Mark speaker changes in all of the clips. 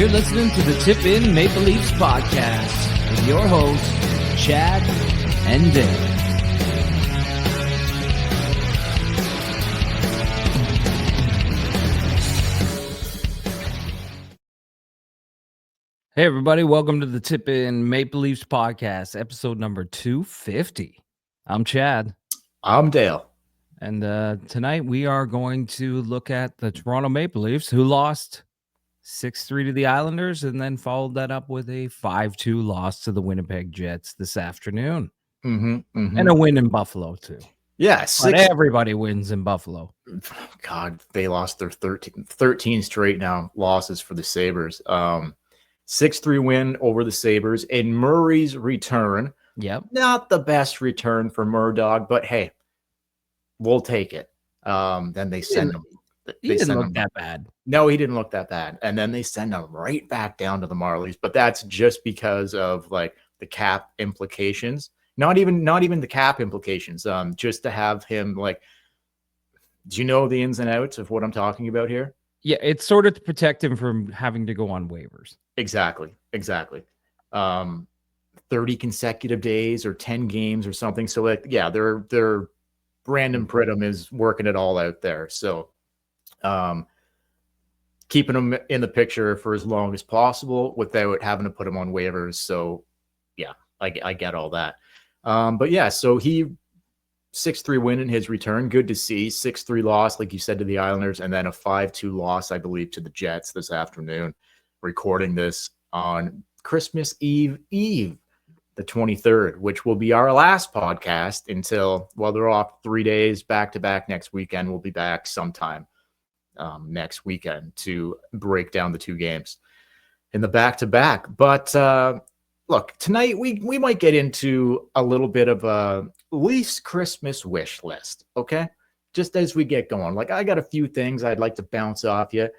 Speaker 1: You're listening to the Tip In Maple Leafs podcast with your hosts, Chad and Dale. Hey, everybody. Welcome to the Tip In Maple Leafs podcast, episode number 250. I'm Chad.
Speaker 2: I'm Dale.
Speaker 1: And tonight we are going to look at the Toronto Maple Leafs, who lost 6-3 to the Islanders, and then followed that up with a 5-2 loss to the Winnipeg Jets this afternoon. And a win in Buffalo, too.
Speaker 2: Yeah,
Speaker 1: But everybody wins in Buffalo.
Speaker 2: God, they lost their 13 straight now losses for the Sabres. 6-3 win over the Sabres in Murray's return.
Speaker 1: Yep.
Speaker 2: Not the best return for Murdoch, but hey, we'll take it. Then they send him.
Speaker 1: He didn't look that bad.
Speaker 2: No, he didn't look that bad. And then they send him right back down to the Marlies. But that's just because of like the cap implications. Not even the cap implications. Just to have him like, do you know the ins and outs of what I'm talking about here?
Speaker 1: Yeah, it's sort of to protect him from having to go on waivers.
Speaker 2: Exactly. 30 consecutive days or 10 games or something. So like, yeah, they're Brandon Pridham is working it all out there. So keeping him in the picture for as long as possible without having to put him on waivers. So yeah, I get all that. But yeah, so he 6-3 win in his return. Good to see. 6-3 loss, like you said, to the Islanders, and then a 5-2 loss, I believe, to the Jets this afternoon. Recording this on Christmas Eve, the 23rd, which will be our last podcast until, well, they're off 3 days back-to-back next weekend. We'll be back sometime next weekend to break down the two games in the back-to-back. But look, tonight we might get into a little bit of a Leafs Christmas wish list, okay? Just as we get going. Like, I got a few things I'd like to bounce off you.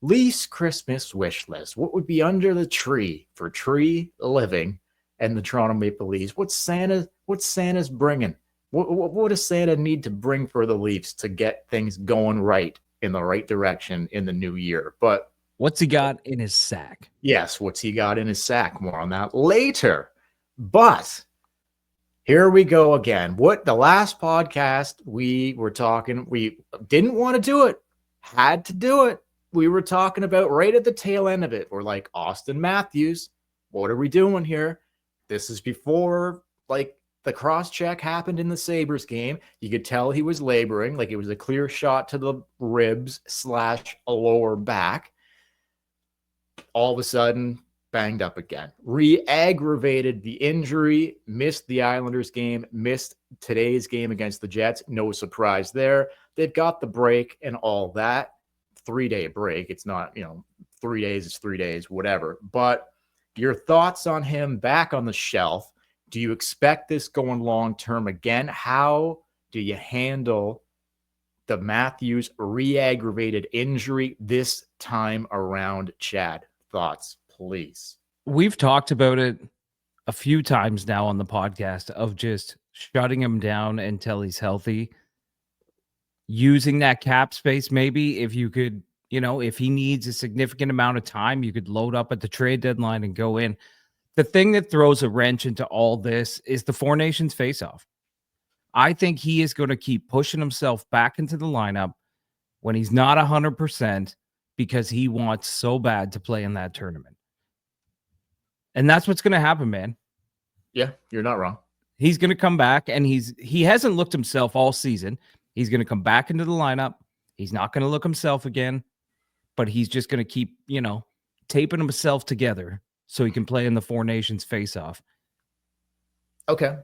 Speaker 2: Leafs Christmas wish list. What would be under the tree for tree living and the Toronto Maple Leafs? What's Santa's bringing? What does Santa need to bring for the Leafs to get things going right in the right direction in the new year? But
Speaker 1: what's he got in his sack?
Speaker 2: Yes, what's he got in his sack? More on that later. But here we go again. What the last podcast we were talking, we didn't want to do it, had to do it. We were talking about right at the tail end of it. We're like, Austin Matthews, what are we doing here? This is before like the cross check happened in the Sabres game. You could tell he was laboring, like it was a clear shot to the ribs / a lower back. All of a sudden, banged up again. Re-aggravated the injury, missed the Islanders game, missed today's game against the Jets. No surprise there. They've got the break and all that. 3-day break. It's not, 3 days, it's 3 days, whatever. But your thoughts on him back on the shelf. Do you expect this going long-term again? How do you handle the Matthews re-aggravated injury this time around, Chad? Thoughts, please.
Speaker 1: We've talked about it a few times now on the podcast of just shutting him down until he's healthy. Using that cap space, maybe if you could, if he needs a significant amount of time, you could load up at the trade deadline and go in. The thing that throws a wrench into all this is the Four Nations faceoff. I think he is going to keep pushing himself back into the lineup when he's not 100% because he wants so bad to play in that tournament. And that's what's going to happen, man.
Speaker 2: Yeah, you're not wrong.
Speaker 1: He's going to come back, and he hasn't looked himself all season. He's going to come back into the lineup. He's not going to look himself again, but he's just going to keep, taping himself together so he can play in the Four Nations face-off.
Speaker 2: Okay.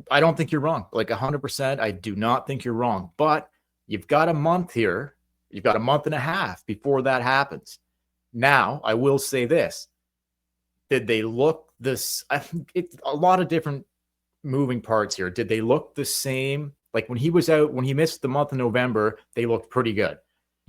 Speaker 2: I don't think you're wrong. Like 100%, I do not think you're wrong. But you've got a month here. You've got a month and a half before that happens. Now, I will say this. Did they look this? It's a lot of different moving parts here. Did they look the same? Like when he was out, when he missed the month of November, they looked pretty good.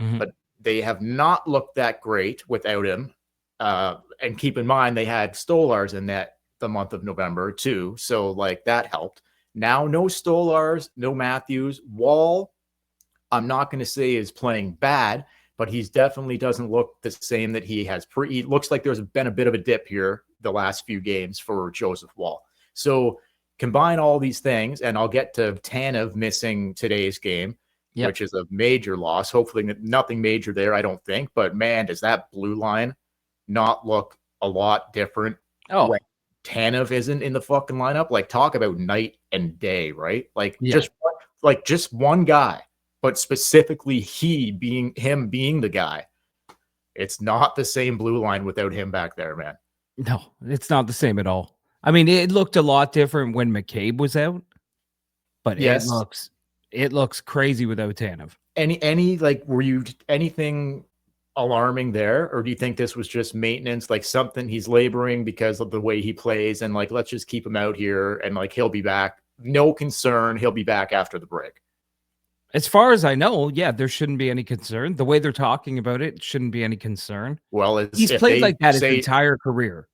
Speaker 2: Mm-hmm. But they have not looked that great without him. And keep in mind, they had Stolars in that the month of November too. So like that helped. Now, no Stolars, no Matthews. Wall, I'm not going to say is playing bad, but he's definitely doesn't look the same that he has. He looks like there's been a bit of a dip here the last few games for Joseph Woll. So combine all these things, and I'll get to Tanev missing today's game, which is a major loss. Hopefully nothing major there, I don't think. But man, does that blue line not look a lot different when Tanev isn't in the fucking lineup? Like, talk about night and day, right? Like, just one guy, but specifically him being the guy. It's not the same blue line without him back there, man.
Speaker 1: No, it's not the same at all. I mean, it looked a lot different when McCabe was out, but it looks crazy without Tanev.
Speaker 2: Any like, were you anything alarming there, or do you think this was just maintenance, like something he's laboring because of the way he plays, and like, let's just keep him out here and like he'll be back, no concern, he'll be back after the break?
Speaker 1: As far as I know, yeah, there shouldn't be any concern. The way they're talking about it shouldn't be any concern.
Speaker 2: Well,
Speaker 1: he's played like that his entire career.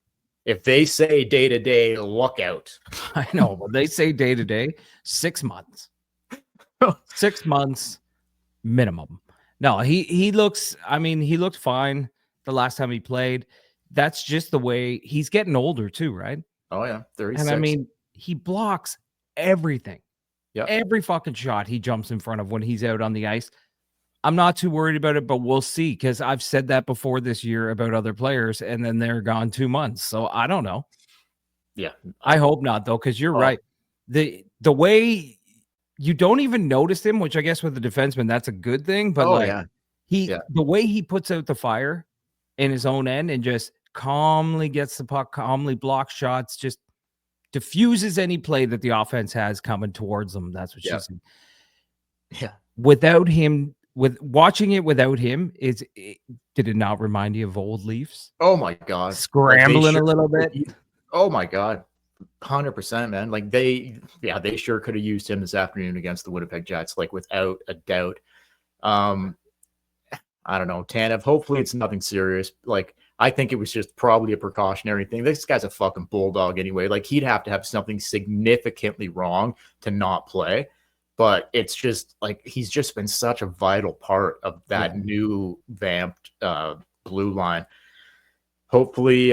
Speaker 2: If they say day to day, look out.
Speaker 1: I know, but they say day to day, 6 months. 6 months minimum. No, he looks, I mean, he looked fine the last time he played. That's just the way he's getting older too, right?
Speaker 2: Oh yeah, 36.
Speaker 1: And I mean, he blocks everything.
Speaker 2: Yeah,
Speaker 1: every fucking shot he jumps in front of when he's out on the ice. I'm not too worried about it, but we'll see, because I've said that before this year about other players, and then they're gone 2 months. So I don't know.
Speaker 2: Yeah,
Speaker 1: I hope not, though, because you're right. The way you don't even notice him, which I guess with the defenseman, that's a good thing. But the way he puts out the fire in his own end and just calmly gets the puck, calmly blocks shots, just diffuses any play that the offense has coming towards them. That's what she's saying.
Speaker 2: Yeah.
Speaker 1: Without him, with watching it without him, did it not remind you of old Leafs?
Speaker 2: Oh my God.
Speaker 1: Scrambling a little bit.
Speaker 2: Oh my God. 100%, man. Like they sure could have used him this afternoon against the Winnipeg Jets, like without a doubt. I don't know, Tanev, hopefully it's nothing serious. Like, I think it was just probably a precautionary thing. This guy's a fucking bulldog anyway. Like, he'd have to have something significantly wrong to not play. But it's just like, he's just been such a vital part of that new vamped blue line. Hopefully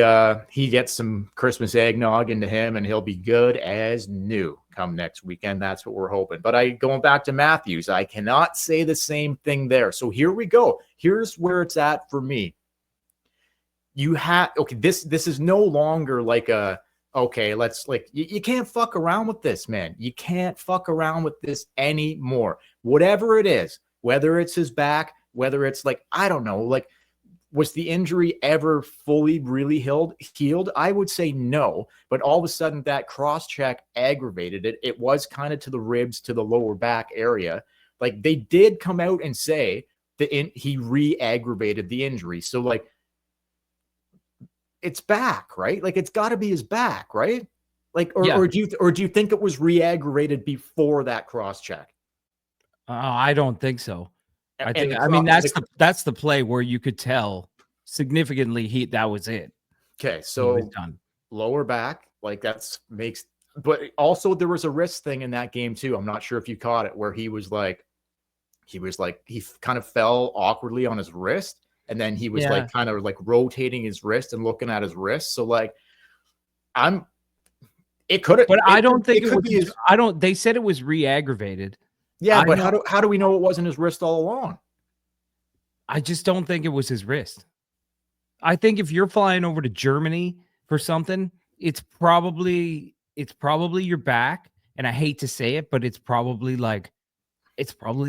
Speaker 2: he gets some Christmas eggnog into him and he'll be good as new come next weekend. That's what we're hoping. But going back to Matthews, I cannot say the same thing there. So here we go. Here's where it's at for me. This is no longer like you can't fuck around with this, man. You can't fuck around with this anymore. Whatever it is, whether it's his back, whether it's like, I don't know, like, was the injury ever fully really healed? I would say no, but all of a sudden that cross-check aggravated it. It was kind of to the ribs, to the lower back area. Like, they did come out and say that he re-aggravated the injury. So, like, it's back, right? Like, it's got to be his back, right? Like, or do you think it was re-aggravated before that cross-check?
Speaker 1: I don't think so. I mean, that's the play where you could tell significantly that was it.
Speaker 2: Okay, so
Speaker 1: done.
Speaker 2: Lower back, like but also there was a wrist thing in that game too. I'm not sure if you caught it, where he kind of fell awkwardly on his wrist, and then he was like kind of like rotating his wrist and looking at his wrist. So like, it could have, but
Speaker 1: I don't think it was. They said it was re-aggravated.
Speaker 2: Yeah, but how do we know it wasn't his wrist all along?
Speaker 1: I just don't think it was his wrist. I think if you're flying over to Germany for something, it's probably your back. And I hate to say it, but it's probably a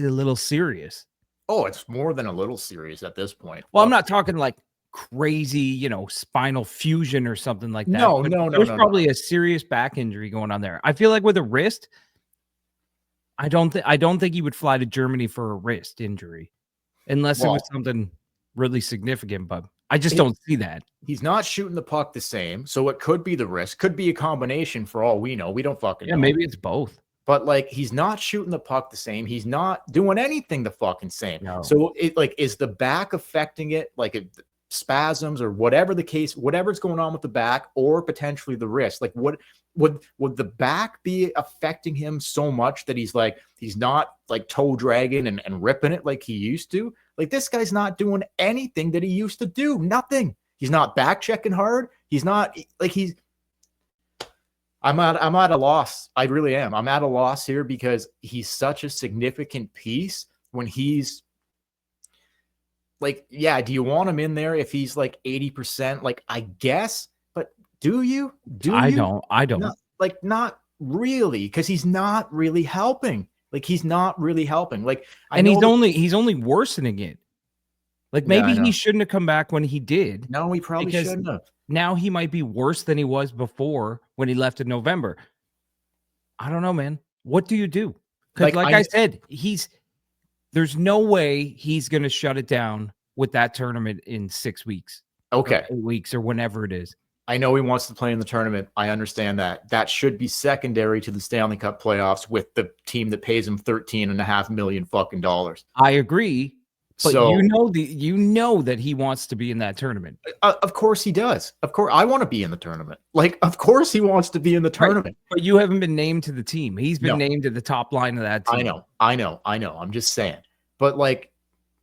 Speaker 1: little serious.
Speaker 2: Oh, it's more than a little serious at this point.
Speaker 1: Well, I'm not talking like crazy, spinal fusion or something like that.
Speaker 2: No.
Speaker 1: There's probably a serious back injury going on there. I feel like with a wrist, I don't think he would fly to Germany for a wrist injury unless it was something really significant, but I just don't see that.
Speaker 2: He's not shooting the puck the same, so it could be the wrist, could be a combination for all we know. We don't fucking know.
Speaker 1: Maybe it's both.
Speaker 2: But like, he's not shooting the puck the same. He's not doing anything the fucking same.
Speaker 1: No.
Speaker 2: So is the back affecting it? Like, spasms or whatever the case, whatever's going on with the back or potentially the wrist. Like, what would the back be affecting him so much that he's not like toe dragging and ripping it like he used to? Like, this guy's not doing anything that he used to do. Nothing. He's not back checking hard. He's not like I'm at a loss. I really am. I'm at a loss here because he's such a significant piece when he's like, yeah, do you want him in there if he's like 80%? Like, I guess, but do you?
Speaker 1: I don't.
Speaker 2: Not really, because he's not really helping. Like, he's not really helping. Like,
Speaker 1: he's only worsening it. Like, maybe he shouldn't have come back when he did.
Speaker 2: No, he probably shouldn't have.
Speaker 1: Now he might be worse than he was before when he left in November. I don't know, man. What do you do? Because like I said, there's no way he's going to shut it down with that tournament in 6 weeks.
Speaker 2: Okay.
Speaker 1: 8 weeks or whenever it is.
Speaker 2: I know he wants to play in the tournament. I understand that. That should be secondary to the Stanley Cup playoffs with the team that pays him $13.5 million fucking dollars.
Speaker 1: I agree. But
Speaker 2: so,
Speaker 1: you know that he wants to be in that tournament.
Speaker 2: Of course he does. Of course, I want to be in the tournament. Like, of course he wants to be in the tournament.
Speaker 1: Right. But you haven't been named to the team. He's been named to the top line of that team.
Speaker 2: I know. I'm just saying. But like,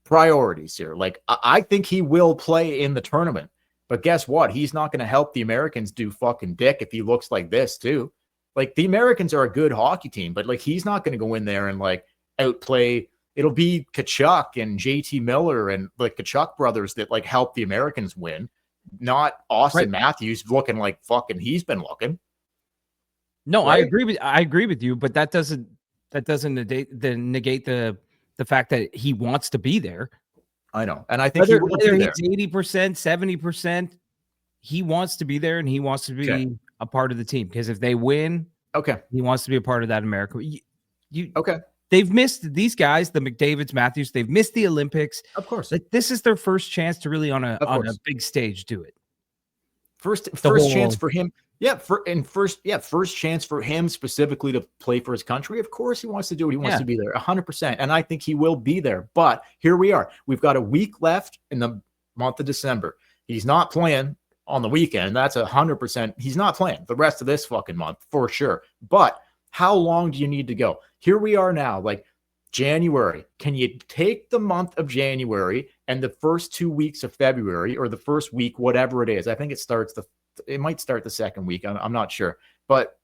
Speaker 2: priorities here. Like, I think he will play in the tournament. But guess what? He's not going to help the Americans do fucking dick if he looks like this too. Like, the Americans are a good hockey team, but like, he's not going to go in there and like outplay. It'll be Tkachuk and JT Miller and like Tkachuk brothers that like help the Americans win, not Austin Matthews looking like fucking he's been looking.
Speaker 1: No, right? I agree with you, but that doesn't negate the fact that he wants to be there.
Speaker 2: I know. And I think whether
Speaker 1: he's 80%, 70%, he wants to be there and he wants to be a part of the team. Because if they win, he wants to be a part of that America. They've missed these guys, the McDavids, Matthews. They've missed the Olympics.
Speaker 2: Of course.
Speaker 1: Like, this is their first chance to really on a big stage do it.
Speaker 2: First chance for him. First chance for him specifically to play for his country. Of course he wants to do it. He wants to be there 100%. And I think he will be there. But here we are. We've got a week left in the month of December. He's not playing on the weekend. That's 100%. He's not playing the rest of this fucking month for sure. But how long do you need to go? Here we are now, like January. Can you take the month of January and the first 2 weeks of February, or the first week, whatever it is? I think it might start the second week. I'm not sure. But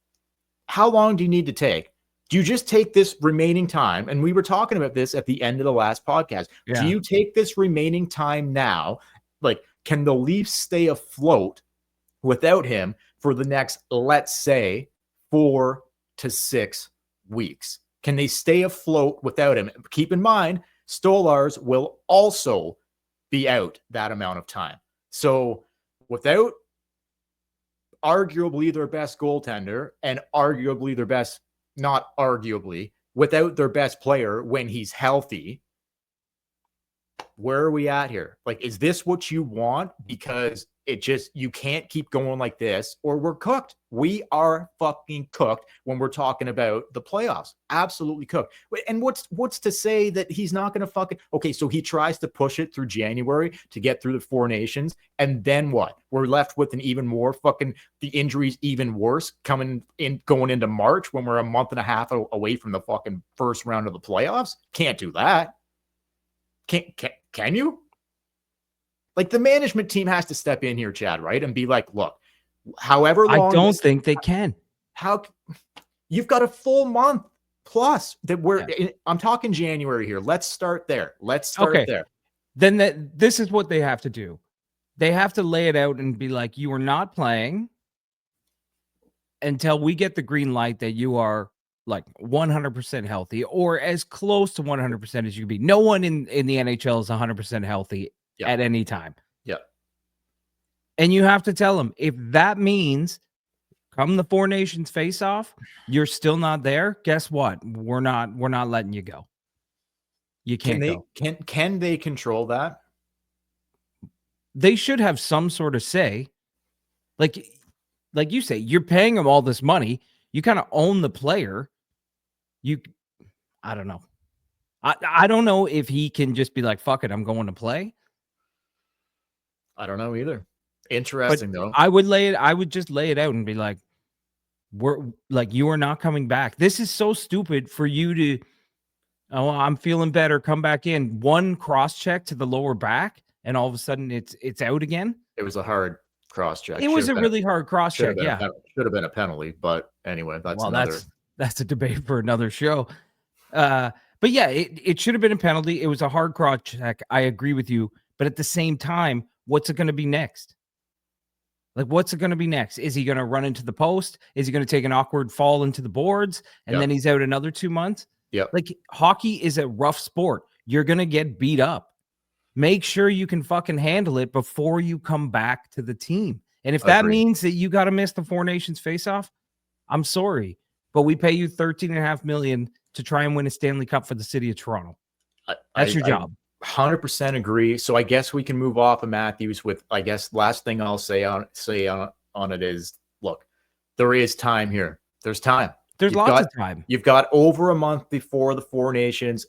Speaker 2: how long do you need to take? Do you just take this remaining time? And we were talking about this at the end of the last podcast. Yeah. Do you take this remaining time now? Like, can the Leafs stay afloat without him for the next, let's say, 4 to 6 weeks? Can they stay afloat without him? Keep in mind, Stolarz will also be out that amount of time. So without arguably their best goaltender and arguably their best, not arguably, without their best player when he's healthy, where are we at here? Like, is this what you want? Because you can't keep going like this, or we're cooked. We are fucking cooked when we're talking about the playoffs. Absolutely cooked. And what's to say that he's not going to fucking, okay, so he tries to push it through January to get through the Four Nations. And then what? We're left with an even more fucking, the injuries even worse going into March when we're a month and a half away from the fucking first round of the playoffs. Can't do that. Can you? Like, the management team has to step in here, Chad, right? And be like, look, however long.
Speaker 1: I don't think they can.
Speaker 2: You've got a full month plus that I'm talking January here. Let's start there. There.
Speaker 1: Then this is what they have to do. They have to lay it out and be like, you are not playing until we get the green light that you are like 100% healthy, or as close to 100% as you can be. No one in the NHL is 100% healthy at any time.
Speaker 2: Yeah.
Speaker 1: And you have to tell them, if that means come the Four Nations face off, you're still not there. Guess what? We're not letting you go. You can't go.
Speaker 2: Can they control that?
Speaker 1: They should have some sort of say. Like you say, you're paying them all this money. You kind of own the player. I don't know. I don't know if he can just be like, fuck it, I'm going to play.
Speaker 2: I don't know either.
Speaker 1: But
Speaker 2: Interesting though.
Speaker 1: I would just lay it out and be like, you are not coming back. This is so stupid for you to, oh, I'm feeling better, come back in. One cross check to the lower back, and all of a sudden it's out again.
Speaker 2: It was a hard cross check.
Speaker 1: It was a really hard cross check. Yeah.
Speaker 2: Should have been a penalty, but anyway,
Speaker 1: that's a debate for another show. But yeah, it should have been a penalty. It was a hard cross check. I agree with you. But at the same time, what's it going to be next? Like, what's it going to be next? Is he going to run into the post? Is he going to take an awkward fall into the boards? And then he's out another 2 months?
Speaker 2: Yeah.
Speaker 1: Like, hockey is a rough sport. You're going to get beat up. Make sure you can fucking handle it before you come back to the team. And if that means that you got to miss the Four Nations face-off, I'm sorry. But we pay you $13.5 million to try and win a Stanley Cup for the city of Toronto. That's your job.
Speaker 2: 100% agree. So I guess we can move off of Matthews with, I guess, last thing I'll say on it is, look, there is time here. There's time.
Speaker 1: There's lots of time.
Speaker 2: You've got over a month before the Four Nations.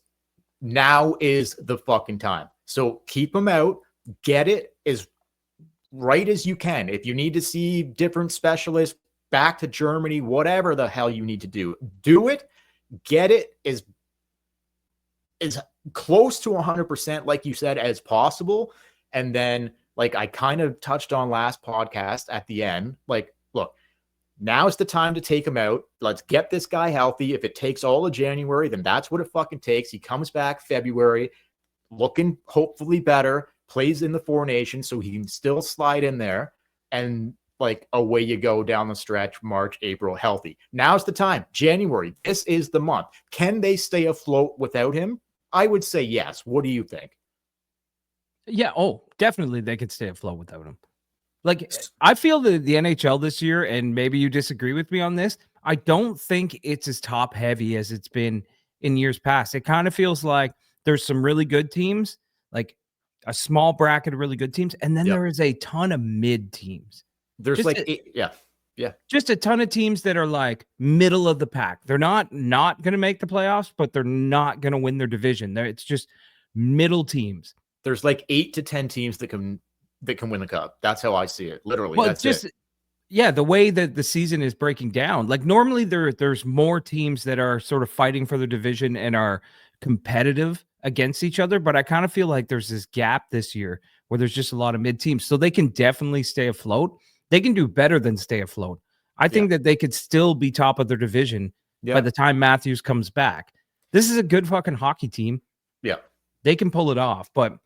Speaker 2: Now is the fucking time. So keep them out. Get it as right as you can. If you need to see different specialists, back to Germany, whatever the hell you need to do it. Get it as close to 100%, like you said, as possible. And then, like I kind of touched on last podcast at the end, like, look, now's the time to take him out. Let's get this guy healthy. If it takes all of January, then that's what it fucking takes. He comes back February, looking hopefully better, plays in the Four Nations so he can still slide in there. And like, away you go down the stretch, March, April, healthy. Now's the time. January, this is the month. Can they stay afloat without him? I would say yes. What do you think?
Speaker 1: Yeah. Oh, definitely they could stay afloat without him. Like, I feel that the NHL this year, and maybe you disagree with me on this, I don't think it's as top heavy as it's been in years past. It kind of feels like there's some really good teams, like a small bracket of really good teams, and then there is a ton of mid teams.
Speaker 2: There's
Speaker 1: just a ton of teams that are like middle of the pack. They're not going to make the playoffs, but they're not going to win their division. It's just middle teams.
Speaker 2: There's like 8 to 10 teams that can win the cup. That's how I see it. Literally,
Speaker 1: well,
Speaker 2: that's just it.
Speaker 1: Yeah, the way that the season is breaking down. Like normally there's more teams that are sort of fighting for their division and are competitive against each other, but I kind of feel like there's this gap this year where there's just a lot of mid teams. So they can definitely stay afloat. They can do better than stay afloat. I think that they could still be top of their division by the time Matthews comes back. This is a good fucking hockey team.
Speaker 2: Yeah.
Speaker 1: They can pull it off, but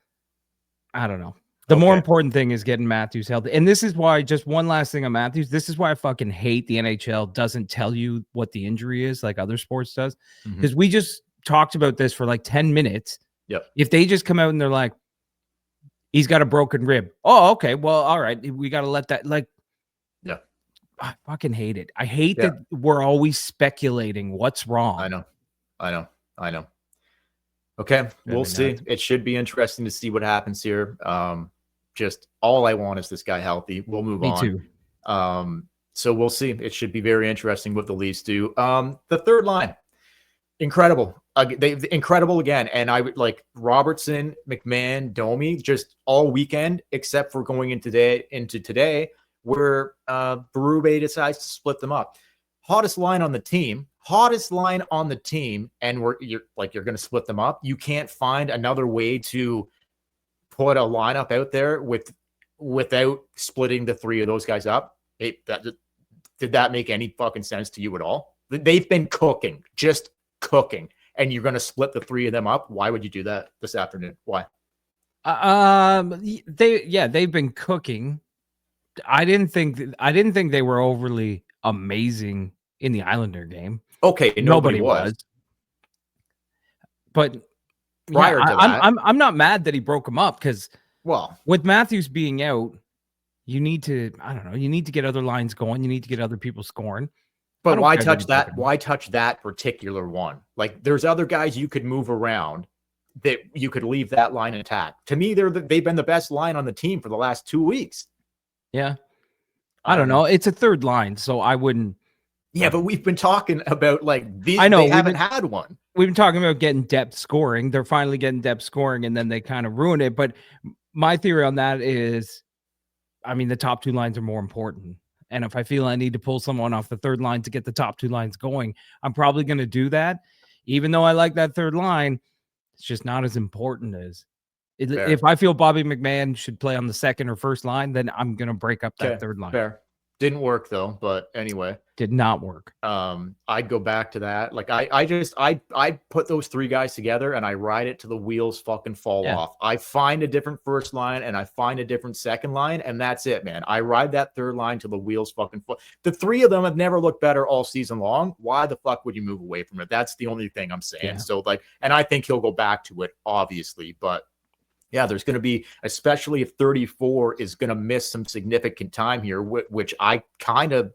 Speaker 1: I don't know. The more important thing is getting Matthews healthy. And this is why, just one last thing on Matthews, this is why I fucking hate the NHL doesn't tell you what the injury is like other sports does. Because we just talked about this for like 10 minutes.
Speaker 2: Yep.
Speaker 1: If they just come out and they're like, he's got a broken rib. Oh, okay. Well, all right. We got to let that, like, I fucking hate it. I hate that we're always speculating what's wrong.
Speaker 2: I know. Okay. We'll see. It should be interesting to see what happens here. Just all I want is this guy healthy. We'll move on.
Speaker 1: Me too.
Speaker 2: So we'll see. It should be very interesting what the Leafs do. The third line, incredible. Incredible again. And I would like Robertson, McMahon, Domi just all weekend, except for going into today, where Berube decides to split them up. Hottest line on the team, and you're going to split them up. You can't find another way to put a lineup out there without splitting the three of those guys up. Did that make any fucking sense to you at all? They've been cooking, just cooking, and you're going to split the three of them up. Why would you do that this afternoon? Why?
Speaker 1: They've been cooking. I didn't think they were overly amazing in the Islander game.
Speaker 2: Okay, nobody was.
Speaker 1: But
Speaker 2: prior to that,
Speaker 1: I'm not mad that he broke him up because,
Speaker 2: well,
Speaker 1: with Matthews being out, you need to get other lines going. You need to get other people scoring.
Speaker 2: But why touch that? Why touch that particular one? Like, there's other guys you could move around that you could leave that line intact. To me, they've been the best line on the team for the last 2 weeks.
Speaker 1: Yeah. I don't know. It's a third line, so I wouldn't.
Speaker 2: Yeah, but we've been talking about like these. I know they haven't had one.
Speaker 1: We've been talking about getting depth scoring. They're finally getting depth scoring, and then they kind of ruin it. But my theory on that is I mean, the top two lines are more important. And if I feel I need to pull someone off the third line to get the top two lines going, I'm probably going to do that. Even though I like that third line, it's just not as important as if I feel Bobby McMahon should play on the second or first line, then I'm going to break up that third line.
Speaker 2: Fair. Didn't work though, but anyway.
Speaker 1: Did not work.
Speaker 2: I'd go back to that. Like I put those three guys together and I ride it to the wheels fucking fall off. I find a different first line and I find a different second line, and that's it, man. I ride that third line till the wheels fucking fall. The three of them have never looked better all season long. Why the fuck would you move away from it? That's the only thing I'm saying. So like, and I think he'll go back to it, obviously, but yeah, there's going to be, especially if 34 is going to miss some significant time here, which I kind of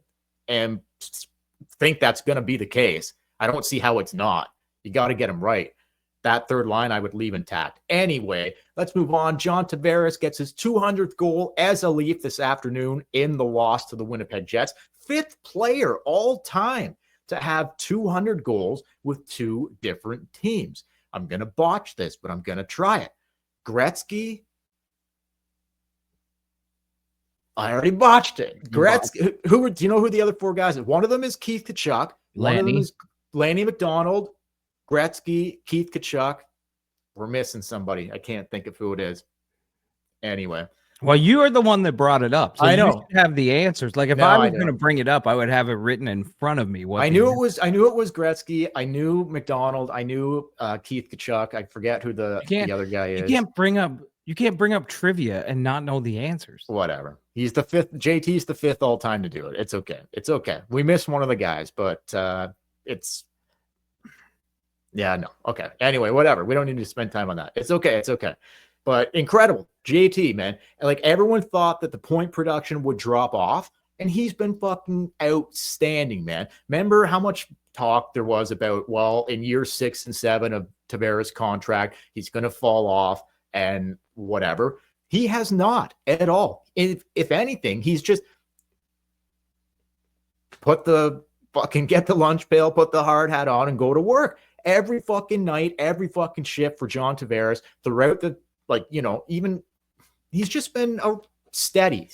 Speaker 2: think that's going to be the case. I don't see how it's not. You got to get him right. That third line I would leave intact. Anyway, let's move on. John Tavares gets his 200th goal as a Leaf this afternoon in the loss to the Winnipeg Jets. 5th player all time to have 200 goals with 2 different teams. I'm going to botch this, but I'm going to try it. Gretzky. I already botched it. Gretzky. Do you know who the other 4 guys are? One of them is Keith Tkachuk. One of them is Lanny McDonald. Gretzky, Keith Tkachuk. We're missing somebody. I can't think of who it is. Anyway.
Speaker 1: Well, you are the one that brought it up. So
Speaker 2: I know.
Speaker 1: You should have the answers. Like if I was going to bring it up, I would have it written in front of me.
Speaker 2: I knew it was Gretzky. I knew McDonald. I knew Keith Tkachuk. I forget who the other guy is.
Speaker 1: You can't bring up trivia and not know the answers.
Speaker 2: Whatever. He's the 5th. JT's the 5th all time to do it. It's okay. It's okay. We missed one of the guys, but it's no. Okay. Anyway, whatever. We don't need to spend time on that. It's okay. It's okay. But incredible. JT, man. And like everyone thought that the point production would drop off, and he's been fucking outstanding, man. Remember how much talk there was about, well, in year 6 and 7 of Tavares' contract, he's going to fall off and whatever. He has not at all. If anything, he's just get the lunch pail, put the hard hat on and go to work every fucking night, every fucking shift for John Tavares throughout the, even he's just been a steady,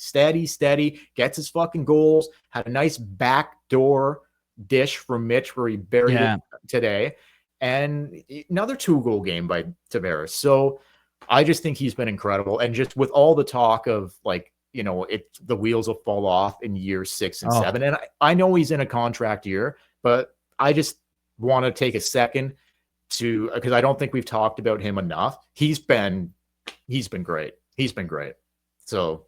Speaker 2: gets his fucking goals, had a nice backdoor dish from Mitch where he buried it today, and another 2-goal game by Tavares. So I just think he's been incredible. And just with all the talk of the wheels will fall off in year 6 and 7. And I know he's in a contract year, but I just want to take a second because I don't think we've talked about him enough. He's been great. He's been great. So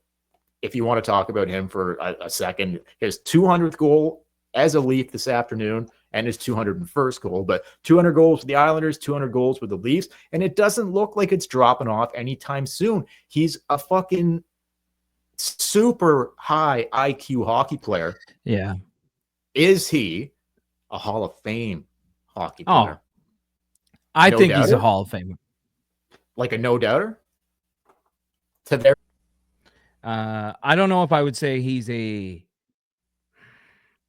Speaker 2: if you want to talk about him for a second, his 200th goal as a Leaf this afternoon and his 201st goal, but 200 goals with the Islanders, 200 goals with the Leafs, and it doesn't look like it's dropping off anytime soon. He's a fucking super high IQ hockey player.
Speaker 1: Yeah.
Speaker 2: Is he a Hall of Fame hockey player?
Speaker 1: I think he's a Hall of Famer.
Speaker 2: Like a no-doubter? Tavares.
Speaker 1: I don't know if I would say he's a...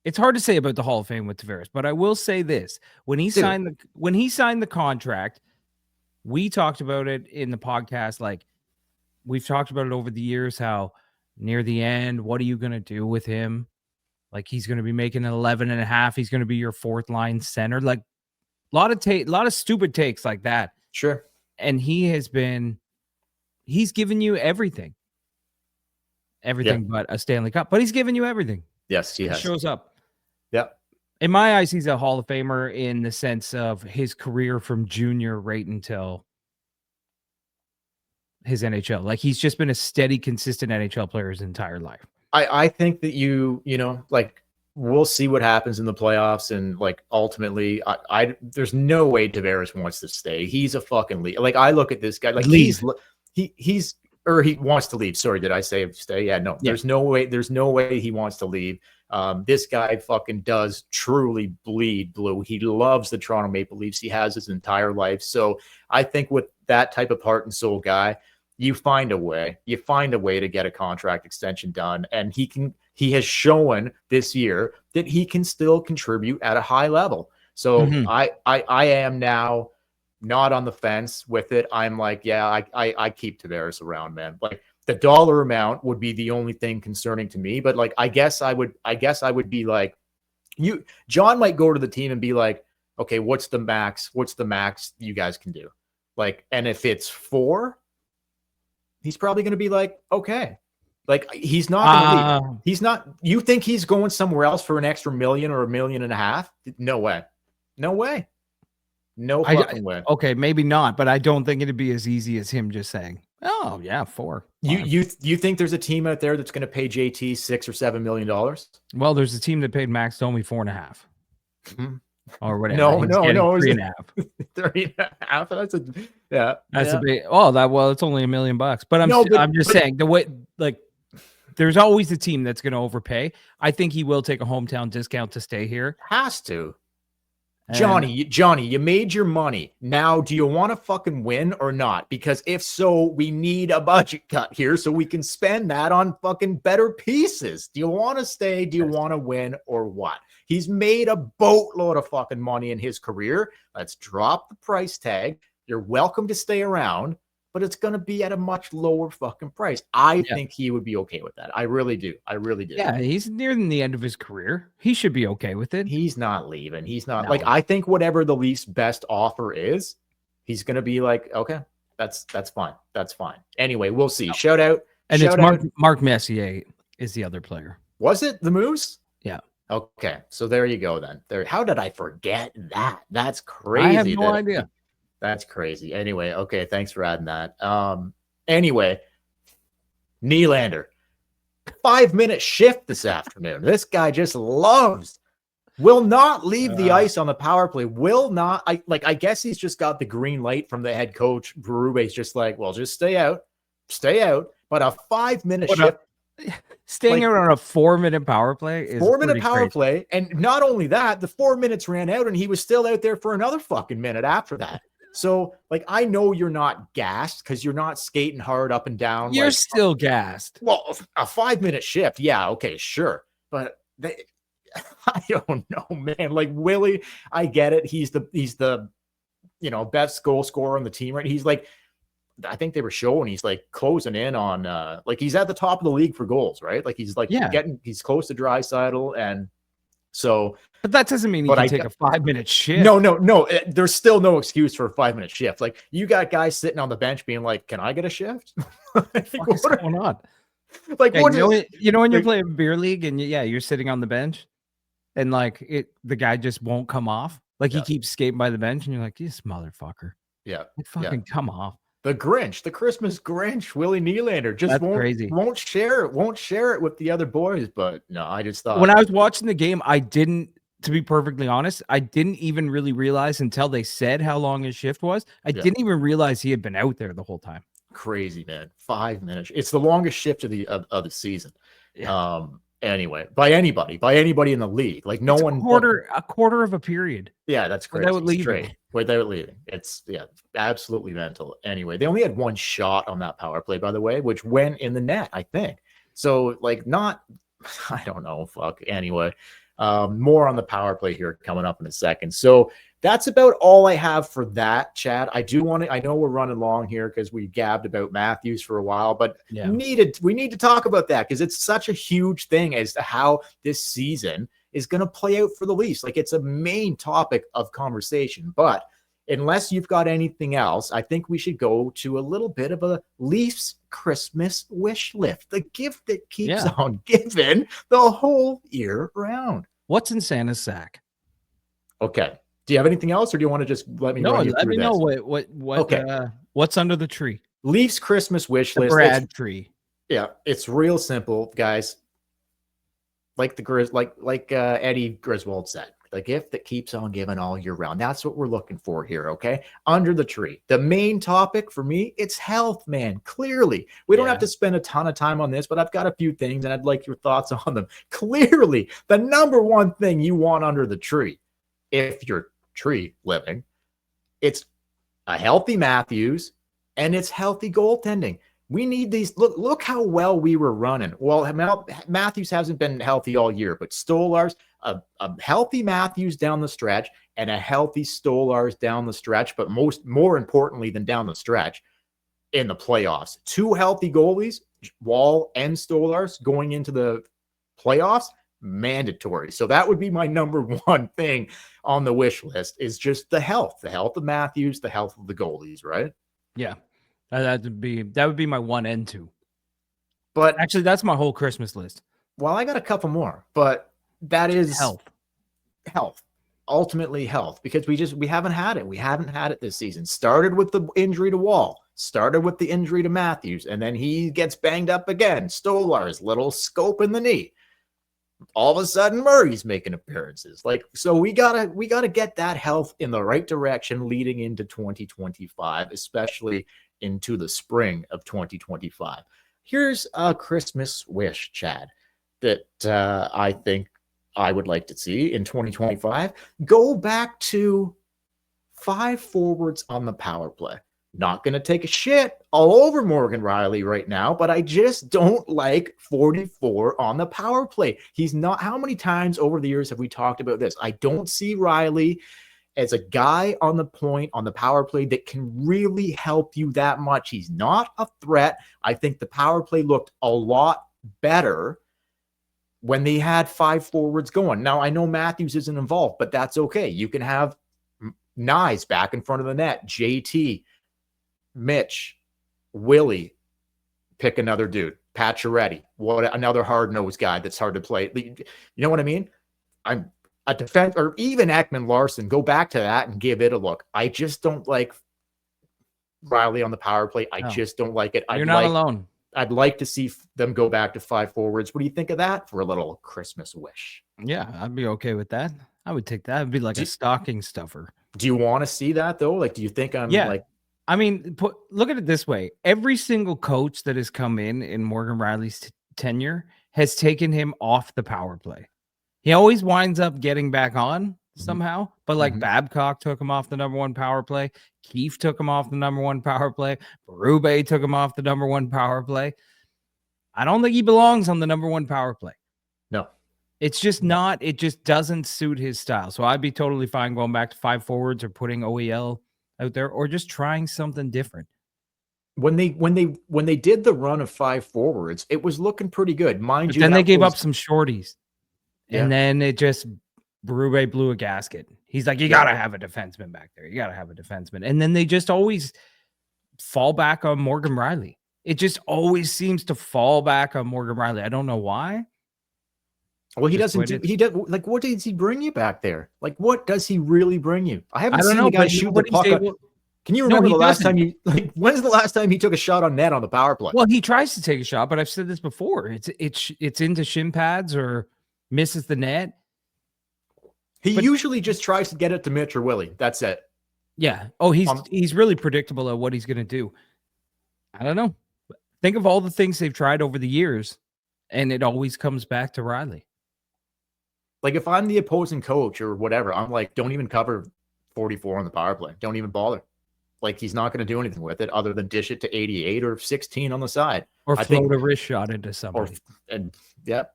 Speaker 1: It's hard to say about the Hall of Fame with Tavares, but I will say this. When he signed the contract, we talked about it in the podcast. Like, we've talked about it over the years, how near the end, what are you going to do with him? Like, he's going to be making 11.5. He's going to be your 4th line center. Like, a lot of stupid takes like that.
Speaker 2: Sure.
Speaker 1: And he's given you everything. Everything but a Stanley Cup. But he's given you everything.
Speaker 2: Yes, he has.
Speaker 1: Shows up.
Speaker 2: Yeah.
Speaker 1: In my eyes, he's a Hall of Famer in the sense of his career from junior right until his NHL. Like, he's just been a steady, consistent NHL player his entire life.
Speaker 2: I think that we'll see what happens in the playoffs, and ultimately, there's no way Tavares wants to stay. He's a fucking lead. Like, I look at this guy, like he wants to leave. Sorry, did I say stay? Yeah, no. Yeah. There's no way he wants to leave. This guy fucking does truly bleed blue. He loves the Toronto Maple Leafs. He has his entire life. So I think with that type of heart and soul guy, you find a way to get a contract extension done. And he has shown this year that he can still contribute at a high level. So I am now not on the fence with it. I'm like, yeah, I keep Tavares around, man. Like, the dollar amount would be the only thing concerning to me. But like, I guess I would be like, John might go to the team and be like, okay, what's the max you guys can do? Like, and if it's 4, he's probably going to be like, okay. Like, he's not going to leave. He's not. You think he's going somewhere else for an extra $1 million or $1.5 million? No way. No way. No fucking way.
Speaker 1: Okay, maybe not, but I don't think it'd be as easy as him just saying, "Oh yeah, 4."
Speaker 2: You think there's a team out there that's going to pay JT $6 or $7 million?
Speaker 1: Well, there's a team that paid Max Domi 4.5, or whatever.
Speaker 2: No,
Speaker 1: 3.5.
Speaker 2: 3.5. That's a That's
Speaker 1: a big. Oh, it's only $1 million. But I'm just saying the way, like, there's always a team that's going to overpay. I think he will take a hometown discount to stay here.
Speaker 2: Has to. Johnny, you made your money. Now, do you want to fucking win or not? Because if so, we need a budget cut here so we can spend that on fucking better pieces. Do you want to stay? Do you want to win or what? He's made a boatload of fucking money in his career. Let's drop the price tag. You're welcome to stay around, but it's going to be at a much lower fucking price. I think he would be okay with that. I really do. I really do.
Speaker 1: Yeah, he's nearing the end of his career. He should be okay with it.
Speaker 2: He's not leaving. He's not like, I think whatever the Leafs' best offer is, he's going to be like, okay, that's fine. That's fine. Anyway, we'll see. No. Shout out.
Speaker 1: And Mark Messier is the other player.
Speaker 2: Was it the Moose?
Speaker 1: Yeah.
Speaker 2: Okay. So there you go then. How did I forget that? That's crazy.
Speaker 1: I have no idea.
Speaker 2: That's crazy. Anyway, okay, thanks for adding that. Anyway, Nylander, 5-minute shift this afternoon. This guy just will not leave the ice on the power play. Will not. I guess he's just got the green light from the head coach. Berube's just like, well, just stay out. But a 5-minute shift.
Speaker 1: Staying around a 4-minute power play is
Speaker 2: 4-minute power play. And not only that, the 4 minutes ran out and he was still out there for another fucking minute after that. So, like, I know you're not gassed because you're not skating hard up and down.
Speaker 1: You're still gassed.
Speaker 2: Well, a 5-minute shift. Yeah. Okay, sure. But I don't know, man. Like, Willie, I get it. He's the best goal scorer on the team, right? He's like, I think they were showing he's like closing in on like he's at the top of the league for goals, right? Like he's like he's close to Draisaitl, and so.
Speaker 1: But that doesn't mean you can take a 5-minute shift.
Speaker 2: No. There's still no excuse for a 5-minute shift. Like, you got guys sitting on the bench being like, "Can I get a shift?"
Speaker 1: What's going on?
Speaker 2: Like,
Speaker 1: when you're playing beer league and you're sitting on the bench, and like the guy just won't come off. Like he keeps skating by the bench, and you're like, "This motherfucker."
Speaker 2: Yeah,
Speaker 1: fucking come off.
Speaker 2: The Grinch, the Christmas Grinch, Willie Nylander, just won't share it with the other boys. But no, I just thought
Speaker 1: when I was watching the game, to be perfectly honest, I didn't even really realize until they said how long his shift was. I didn't even realize he had been out there the whole time.
Speaker 2: Crazy, man. 5 minutes. It's the longest shift of the season.
Speaker 1: Yeah.
Speaker 2: Anyway, by anybody in the league. Like no one
Speaker 1: a quarter of a period.
Speaker 2: Yeah, that's crazy. Without leaving. It's absolutely mental. Anyway, they only had one shot on that power play, by the way, which went in the net, I think. So like I don't know. Fuck. Anyway. More on the power play here coming up in a second. So that's about all I have for that, Chad. I know we're running long here because we gabbed about Matthews for a while, but we need to talk about that because it's such a huge thing as to how this season is going to play out for the Leafs. Like, it's a main topic of conversation, but unless you've got anything else, I think we should go to a little bit of a Leafs Christmas wish list, the gift that keeps on giving the whole year round.
Speaker 1: What's in Santa's sack?
Speaker 2: Okay. Do you have anything else, or do you want to just let me know?
Speaker 1: Let me know what's under the tree.
Speaker 2: Leafs Christmas wish list.
Speaker 1: Brad tree.
Speaker 2: Yeah, it's real simple, guys. Like Eddie Griswold said, the gift that keeps on giving all year round. That's what we're looking for here, okay? Under the tree. The main topic for me, it's health, man. Clearly. We don't have to spend a ton of time on this, but I've got a few things, and I'd like your thoughts on them. Clearly, the number one thing you want under the tree, if you're tree living, it's a healthy Matthews, and it's healthy goaltending. We need these. Look how well we were running. Well, Matthews hasn't been healthy all year, but Stolarz, a healthy Matthews down the stretch and a healthy Stolarz down the stretch, but more importantly than down the stretch in the playoffs. 2 healthy goalies, Wall and Stolarz going into the playoffs, mandatory. So that would be my number one thing on the wish list, is just the health of Matthews, the health of the goalies, right?
Speaker 1: Yeah. That would be my 1 and 2.
Speaker 2: But
Speaker 1: actually, that's my whole Christmas list.
Speaker 2: Well, I got a couple more, but that is
Speaker 1: health.
Speaker 2: Ultimately health, because we haven't had it. We haven't had it this season. Started with the injury to Wall, started with the injury to Matthews, and then he gets banged up again. Stolarz, little scope in the knee. All of a sudden, Murray's making appearances. So we gotta get that health in the right direction leading into 2025, especially into the spring of 2025. Here's a Christmas wish, Chad, that I think I would like to see in 2025. Go back to 5 forwards on the power play. Not going to take a shit all over Morgan Rielly right now, but I just don't like 44 on the power play. He's not. How many times over the years have we talked about this? I don't see Rielly as a guy on the point on the power play that can really help you that much. He's not a threat. I think the power play looked a lot better when they had 5 forwards going. Now, I know Matthews isn't involved, but that's okay. You can have Nyes back in front of the net, JT, Mitch, Willie, pick another dude, Pacioretty, another hard-nosed guy that's hard to play. You know what I mean? I'm a defense, or even Ekman Larson, go back to that and give it a look. I just don't like Rielly on the power play. I just don't like it.
Speaker 1: You're not alone.
Speaker 2: I'd like to see them go back to 5 forwards. What do you think of that for a little Christmas wish?
Speaker 1: Yeah, I'd be okay with that. I would take that. It'd be like a stocking stuffer.
Speaker 2: Do you want to see that though? Like, do you think
Speaker 1: I mean, look at it this way. Every single coach that has come in Morgan Rielly's tenure has taken him off the power play. He always winds up getting back on somehow, but Babcock took him off the number 1 power play. Keefe took him off the number 1 power play. Berube took him off the number 1 power play. I don't think he belongs on the number 1 power play.
Speaker 2: No.
Speaker 1: It's just not. It just doesn't suit his style. So I'd be totally fine going back to 5 forwards or putting OEL out there, or just trying something different.
Speaker 2: When they did the run of 5 forwards, it was looking pretty good. Mind you,
Speaker 1: then they gave up some shorties. And then it just, Berube blew a gasket. He's like, you got to have a defenseman back there. You got to have a defenseman. And then they just always fall back on Morgan Rielly. It just always seems to fall back on Morgan Rielly. I don't know why.
Speaker 2: Well, he does. Like, what does he bring you back there? Like, what does he really bring you? I haven't seen the guy shoot the puck. Can you remember the last time when's the last time he took a shot on net on the power play?
Speaker 1: Well, he tries to take a shot, but I've said this before. It's into shin pads or misses the net.
Speaker 2: He usually just tries to get it to Mitch or Willie. That's it.
Speaker 1: Yeah. Oh, he's really predictable at what he's going to do. I don't know. Think of all the things they've tried over the years, and it always comes back to Rielly.
Speaker 2: Like, if I'm the opposing coach or whatever, I'm like, don't even cover 44 on the power play. Don't even bother. Like, he's not going to do anything with it other than dish it to 88 or 16 on the side.
Speaker 1: Or float a wrist shot into somebody.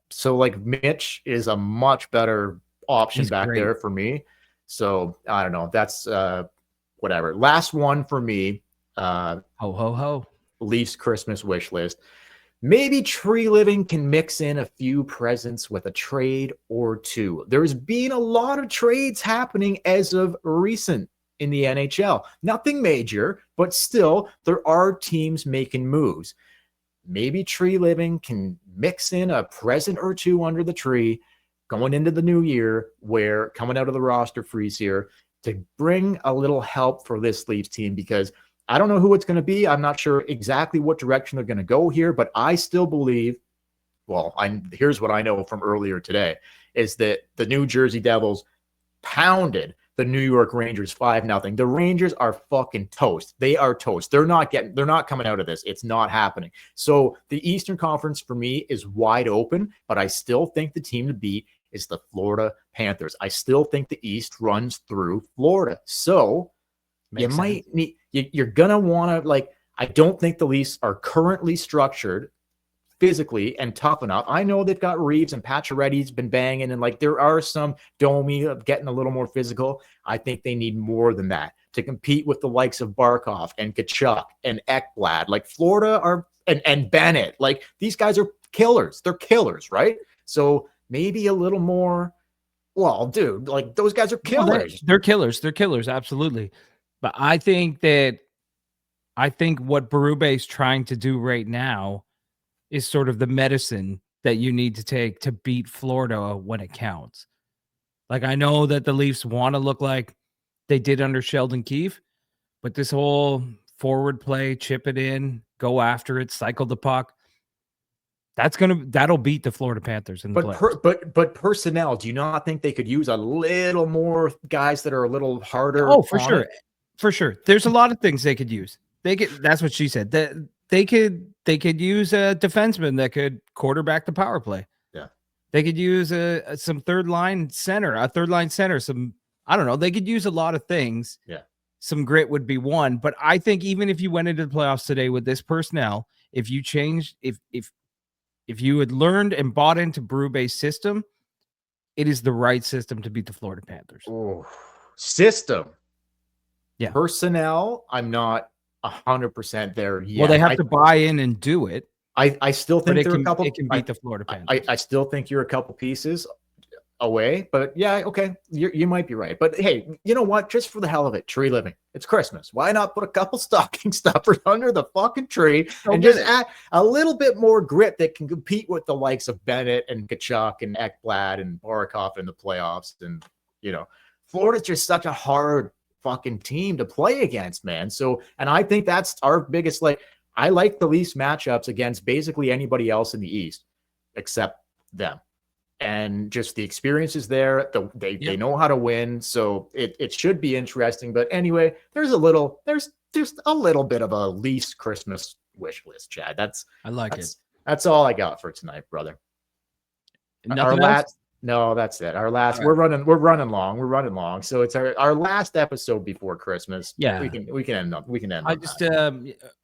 Speaker 2: So, like, Mitch is a much better option there for me. So, I don't know. That's whatever. Last one for me.
Speaker 1: Ho, ho, ho.
Speaker 2: Leafs Christmas wish list. Maybe Tree Living can mix in a few presents with a trade or two. There's been a lot of trades happening as of recent in the NHL. Nothing major, but still, there are teams making moves. Maybe Tree Living can mix in a present or two under the tree going into the new year, where coming out of the roster freeze here, to bring a little help for this Leafs team, because I don't know who it's going to be. I'm not sure exactly what direction they're going to go here, but I still believe, here's what I know from earlier today, is that the New Jersey Devils pounded the New York Rangers 5-0. The Rangers are fucking toast. They are toast. They're not coming out of this. It's not happening. So the Eastern Conference for me is wide open, but I still think the team to beat is the Florida Panthers. I still think the East runs through Florida. So you might need, you're going to want to, I don't think the Leafs are currently structured physically and tough enough. I know they've got Reeves and Pacioretty's been banging, and there are some Domi getting a little more physical. I think they need more than that to compete with the likes of Barkov and Kachuk and Ekblad. Florida and Bennett. Like, these guys are killers. They're killers, right? So maybe a little more. Well, dude, like, those guys are killers.
Speaker 1: They're killers. They're killers, absolutely. But I think what Berube's trying to do right now is sort of the medicine that you need to take to beat Florida when it counts. Like, I know that the Leafs want to look like they did under Sheldon Keefe, but this whole forward play, chip it in, go after it, cycle the puck, that'll beat the Florida Panthers in the playoffs.
Speaker 2: But personnel, do you not think they could use a little more guys that are a little harder?
Speaker 1: Oh, for sure. For sure. There's a lot of things they could use. That's what she said. They could use a defenseman that could quarterback the power play.
Speaker 2: Yeah.
Speaker 1: They could use some third line center. Some, I don't know. They could use a lot of things.
Speaker 2: Yeah.
Speaker 1: Some grit would be one. But I think even if you went into the playoffs today with this personnel, if you changed, if you had learned and bought into Berube's system, it is the right system to beat the Florida Panthers.
Speaker 2: Oh, system.
Speaker 1: Yeah.
Speaker 2: Personnel, I'm not 100% there yet.
Speaker 1: Well, they have to buy in and do it.
Speaker 2: I still think there are a couple.
Speaker 1: It can beat the Florida Panthers.
Speaker 2: I still think you're a couple pieces away, but yeah, okay, you might be right. But hey, you know what? Just for the hell of it, tree living. It's Christmas. Why not put a couple stocking stuffers under the fucking tree and just add a little bit more grit that can compete with the likes of Bennett and Kachuk and Ekblad and Barkov in the playoffs? And Florida's just such a hard fucking team to play against, man. So, and I think that's our biggest, I like the Leafs matchups against basically anybody else in the East except them. And just the experience is there. They know how to win. So it should be interesting. But anyway, there's just a little bit of a Leafs Christmas wish list, Chad. That's all I got for tonight, brother.
Speaker 1: Nothing else?
Speaker 2: No, that's it. Our last,
Speaker 1: right.
Speaker 2: We're running long. So it's our last episode before Christmas.
Speaker 1: Yeah.
Speaker 2: We can end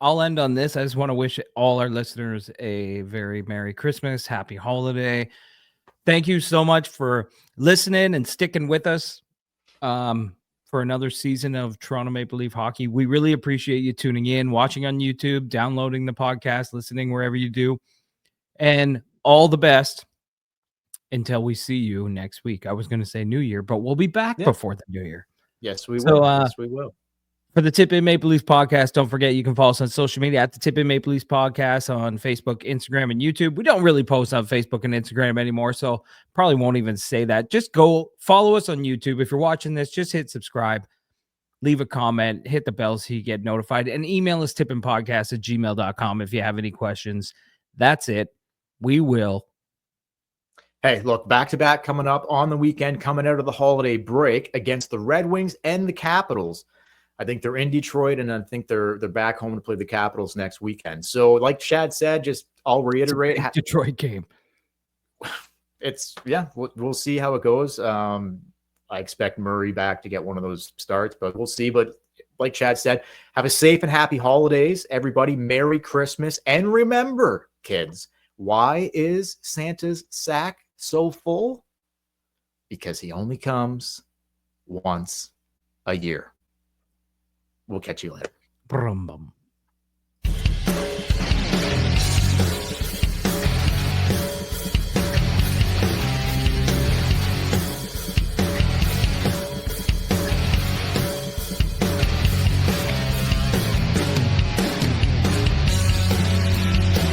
Speaker 1: I'll end on this. I just want to wish all our listeners a very Merry Christmas, Happy Holiday. Thank you so much for listening and sticking with us for another season of Toronto Maple Leaf Hockey. We really appreciate you tuning in, watching on YouTube, downloading the podcast, listening wherever you do. And all the best until we see you next week. I was going to say New Year, but we'll be back before the New Year.
Speaker 2: Yes, we will. Yes, we will.
Speaker 1: For the Tip In Maple Leafs podcast, don't forget you can follow us on social media at the Tip In Maple Leafs podcast on Facebook, Instagram, and YouTube. We don't really post on Facebook and Instagram anymore, so probably won't even say that. Just go follow us on YouTube. If you're watching this, just hit subscribe, leave a comment, hit the bell so you get notified, and email us tipandpodcast@gmail.com if you have any questions. That's it. We will.
Speaker 2: Hey, look, back-to-back coming up on the weekend, coming out of the holiday break against the Red Wings and the Capitals. I think they're in Detroit, and I think they're back home to play the Capitals next weekend. So, like Chad said, I'll reiterate.
Speaker 1: Detroit game.
Speaker 2: We'll see how it goes. I expect Murray back to get one of those starts, but we'll see. But like Chad said, have a safe and happy holidays, everybody. Merry Christmas. And remember, kids, why is Santa's sack so full? Because he only comes once a year. We'll catch you later.
Speaker 1: Brum, bum.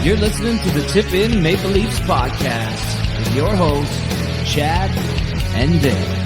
Speaker 1: You're listening to the Tip In Maple Leafs podcast with your hosts, Chad and Dave.